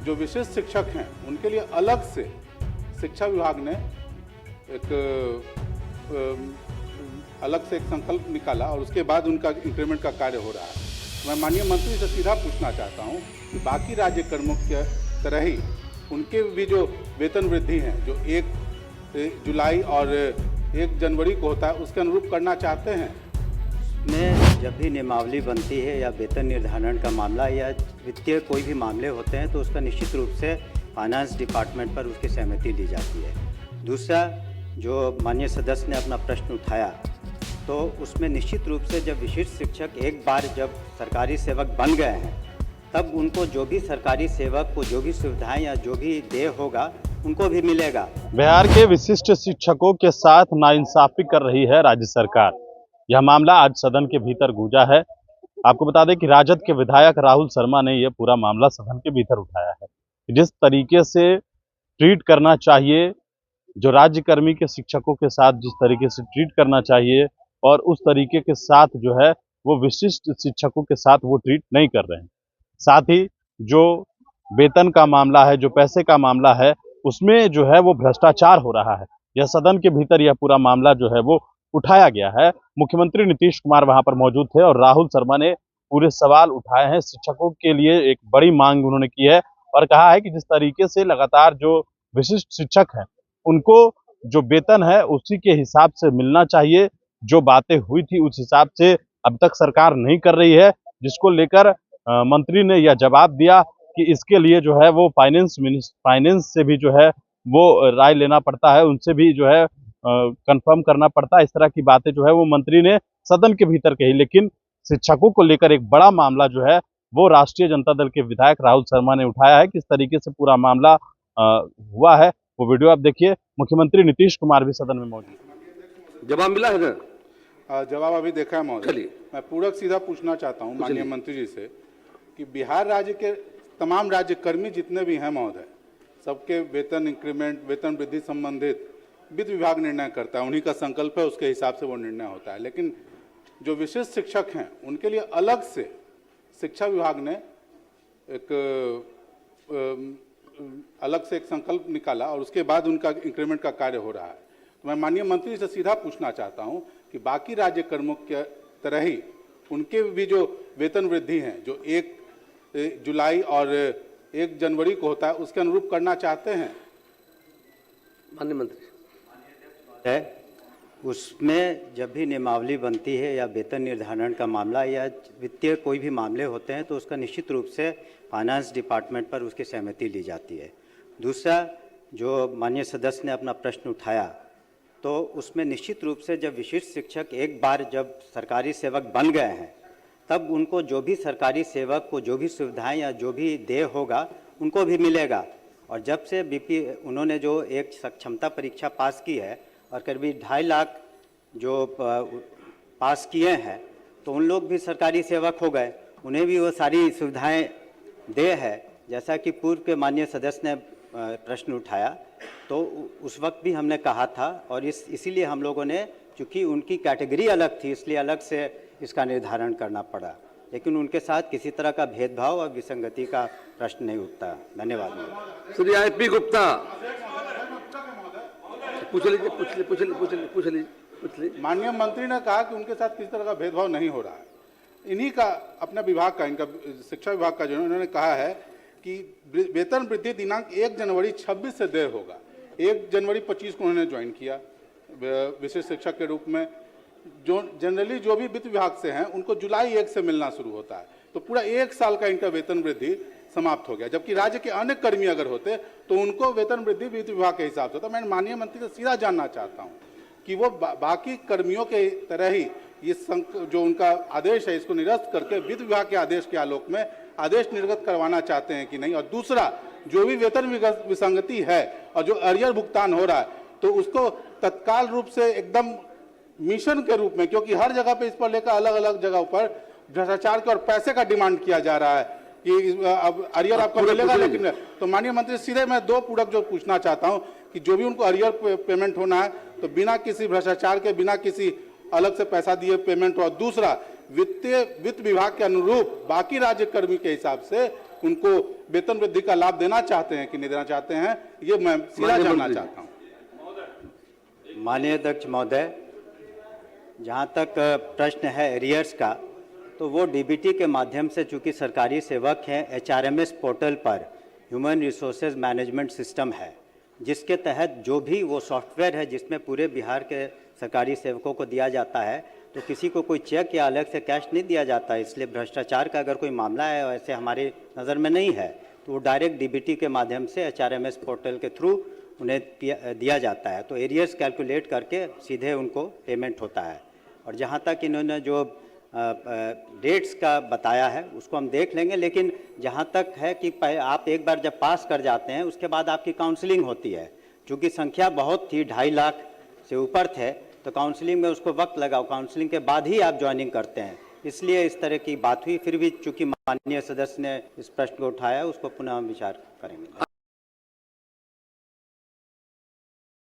जो विशिष्ट शिक्षक हैं उनके लिए अलग से शिक्षा विभाग ने एक अलग से एक संकल्प निकाला और उसके बाद उनका इंक्रीमेंट का कार्य हो रहा है। मैं माननीय मंत्री से सीधा पूछना चाहता हूं कि बाकी राज्य कर्मियों की तरह ही उनके भी जो वेतन वृद्धि है जो 1 जुलाई और 1 जनवरी को होता है उसके अनुरूप करना चाहते हैं। में जब भी नियमावली बनती है या वेतन निर्धारण का मामला या वित्तीय कोई भी मामले होते हैं तो उसका निश्चित रूप से फाइनेंस डिपार्टमेंट पर उसकी सहमति ली जाती है। दूसरा, जो माननीय सदस्य ने अपना प्रश्न उठाया तो उसमें निश्चित रूप से जब विशिष्ट शिक्षक एक बार जब सरकारी सेवक बन गए हैं तब उनको जो भी सरकारी सेवक को जो भी सुविधाएं या जो भी देय होगा उनको भी मिलेगा। बिहार के विशिष्ट शिक्षकों के साथ नाइंसाफी कर रही है राज्य सरकार। यह मामला आज सदन के भीतर गूंजा है। आपको बता दें कि राजद के विधायक राहुल शर्मा ने यह पूरा मामला सदन के भीतर उठाया है। जिस तरीके से ट्रीट करना चाहिए, जो राज्यकर्मी के शिक्षकों के साथ जिस तरीके से ट्रीट करना चाहिए और उस तरीके के साथ जो है वो विशिष्ट शिक्षकों के साथ वो ट्रीट नहीं कर रहे हैं। साथ ही जो वेतन का मामला है, जो पैसे का मामला है, उसमें जो है वो भ्रष्टाचार हो रहा है। यह सदन के भीतर यह पूरा मामला जो है वो उठाया गया है। मुख्यमंत्री नीतीश कुमार वहां पर मौजूद थे और राहुल शर्मा ने पूरे सवाल उठाए हैं। शिक्षकों के लिए एक बड़ी मांग उन्होंने की है और कहा है कि जिस तरीके से लगातार जो विशिष्ट शिक्षक हैं उनको जो वेतन है उसी के हिसाब से मिलना चाहिए। जो बातें हुई थी उस हिसाब से अब तक सरकार नहीं कर रही है, जिसको लेकर मंत्री ने यह जवाब दिया कि इसके लिए जो है वो फाइनेंस से भी जो है वो राय लेना पड़ता है, उनसे भी जो है कंफर्म करना पड़ता है। इस तरह की बातें जो है वो मंत्री ने सदन के भीतर कही। लेकिन शिक्षकों को लेकर एक बड़ा मामला जो है वो राष्ट्रीय जनता दल के विधायक राहुल शर्मा ने उठाया है। किस तरीके से पूरा मामला हुआ है वो वीडियो आप देखिए। मुख्यमंत्री नीतीश कुमार भी सदन में मौजूद। जवाब मिला है ना? जवाब अभी देखा है महोदय। मैं पूरक सीधा पूछना चाहता हूँ माननीय मंत्री जी से कि बिहार राज्य के तमाम राज्यकर्मी जितने भी हैं महोदय, सबके वेतन इंक्रीमेंट, वेतन वृद्धि संबंधित वित्त विभाग निर्णय करता है। उन्हीं का संकल्प है, उसके हिसाब से वो निर्णय होता है। लेकिन जो विशिष्ट शिक्षक हैं उनके लिए अलग से शिक्षा विभाग ने एक अलग से एक संकल्प निकाला और उसके बाद उनका इंक्रीमेंट का कार्य हो रहा है। तो मैं माननीय मंत्री से सीधा पूछना चाहता हूं कि बाकी राज्य कर्मियों की तरह ही उनके भी जो वेतन वृद्धि है जो 1 जुलाई और 1 जनवरी को होता है उसके अनुरूप करना चाहते हैं। माननीय मंत्री है, उसमें जब भी नियमावली बनती है या वेतन निर्धारण का मामला या वित्तीय कोई भी मामले होते हैं तो उसका निश्चित रूप से फाइनेंस डिपार्टमेंट पर उसकी सहमति ली जाती है। दूसरा, जो माननीय सदस्य ने अपना प्रश्न उठाया तो उसमें निश्चित रूप से जब विशिष्ट शिक्षक एक बार जब सरकारी सेवक बन गए हैं तब उनको जो भी सरकारी सेवक को जो भी सुविधाएं या जो भी देय होगा उनको भी मिलेगा। और जब से बीपी उन्होंने जो एक सक्षमता परीक्षा पास की है और करीब 2.5 लाख जो पास किए हैं तो उन लोग भी सरकारी सेवक हो गए, उन्हें भी वो सारी सुविधाएं दे है। जैसा कि पूर्व के माननीय सदस्य ने प्रश्न उठाया तो उस वक्त भी हमने कहा था और इसीलिए हम लोगों ने, चूँकि उनकी कैटेगरी अलग थी इसलिए अलग से इसका निर्धारण करना पड़ा, लेकिन उनके साथ किसी तरह का भेदभाव और विसंगति का प्रश्न नहीं उठता। धन्यवाद। श्री आईपी गुप्ता पूछ लीजिए। माननीय मंत्री ने कहा कि उनके साथ किसी तरह का भेदभाव नहीं हो रहा है। इन्हीं का अपने विभाग का, इनका शिक्षा विभाग का जो इन्होंने कहा है कि वेतन वृद्धि दिनांक 1 जनवरी 26 से देय होगा। 1 जनवरी 25 को उन्होंने ज्वाइन किया विशिष्ट शिक्षक के रूप में। जो जनरली जो भी वित्त विभाग से हैं उनको जुलाई 1 से मिलना शुरू होता है, तो पूरा 1 साल का इनका वेतन वृद्धि समाप्त हो गया। जबकि राज्य के अन्य कर्मी अगर होते तो उनको वेतन वृद्धि वित्त विभाग के हिसाब से होता। मैं माननीय मंत्री से सीधा जानना चाहता हूं कि वो बाकी कर्मियों के तरह ही ये जो उनका आदेश है इसको निरस्त करके वित्त विभाग के आदेश के आलोक में आदेश निर्गत करवाना चाहते हैं कि नहीं। और दूसरा, जो भी वेतन विसंगति है और जो अरियर भुगतान हो रहा है तो उसको तत्काल रूप से एकदम मिशन के रूप में, क्योंकि हर जगह पे इस पर लेकर अलग अलग जगह पर भ्रष्टाचार के और पैसे का डिमांड किया जा रहा है कि अब अरियर आपको मिलेगा। लेकिन तो माननीय मंत्री सीधे मैं 2 पूरक जो पूछना चाहता हूं कि जो भी उनको अरियर पेमेंट होना है तो बिना किसी भ्रष्टाचार के, बिना किसी अलग से पैसा दिए पेमेंट हो। और दूसरा, वित्त विभाग के अनुरूप बाकी राज्य कर्मी के हिसाब से उनको वेतन वृद्धि का लाभ देना चाहते हैं कि नहीं देना चाहते हैं, ये मैं सीधा जानना चाहता हूं। माननीय अध्यक्ष महोदय, जहाँ तक प्रश्न है एरियर्स का, तो वो डीबीटी के माध्यम से, चूंकि सरकारी सेवक हैं, एचआरएमएस पोर्टल पर ह्यूमन रिसोर्सेज मैनेजमेंट सिस्टम है, जिसके तहत जो भी वो सॉफ्टवेयर है जिसमें पूरे बिहार के सरकारी सेवकों को दिया जाता है, तो किसी को कोई चेक या अलग से कैश नहीं दिया जाता है। इसलिए भ्रष्टाचार का अगर कोई मामला है वैसे हमारी नज़र में नहीं है, तो वो डायरेक्ट डीबीटी के माध्यम से एचआरएमएस पोर्टल के थ्रू उन्हें दिया जाता है। तो एरियर्स कैलकुलेट करके सीधे उनको पेमेंट होता है। और जहाँ तक इन्होंने जो डेट्स का बताया है उसको हम देख लेंगे, लेकिन जहाँ तक है कि आप एक बार जब पास कर जाते हैं उसके बाद आपकी काउंसलिंग होती है। चूँकि संख्या बहुत थी, 2.5 लाख से ऊपर थे, तो काउंसलिंग में उसको वक्त लगा, काउंसलिंग के बाद ही आप ज्वाइनिंग करते हैं, इसलिए इस तरह की बात हुई। फिर भी चूँकि माननीय सदस्य ने इस प्रश्न को उठाया, उसको पुनः हम विचार करेंगे।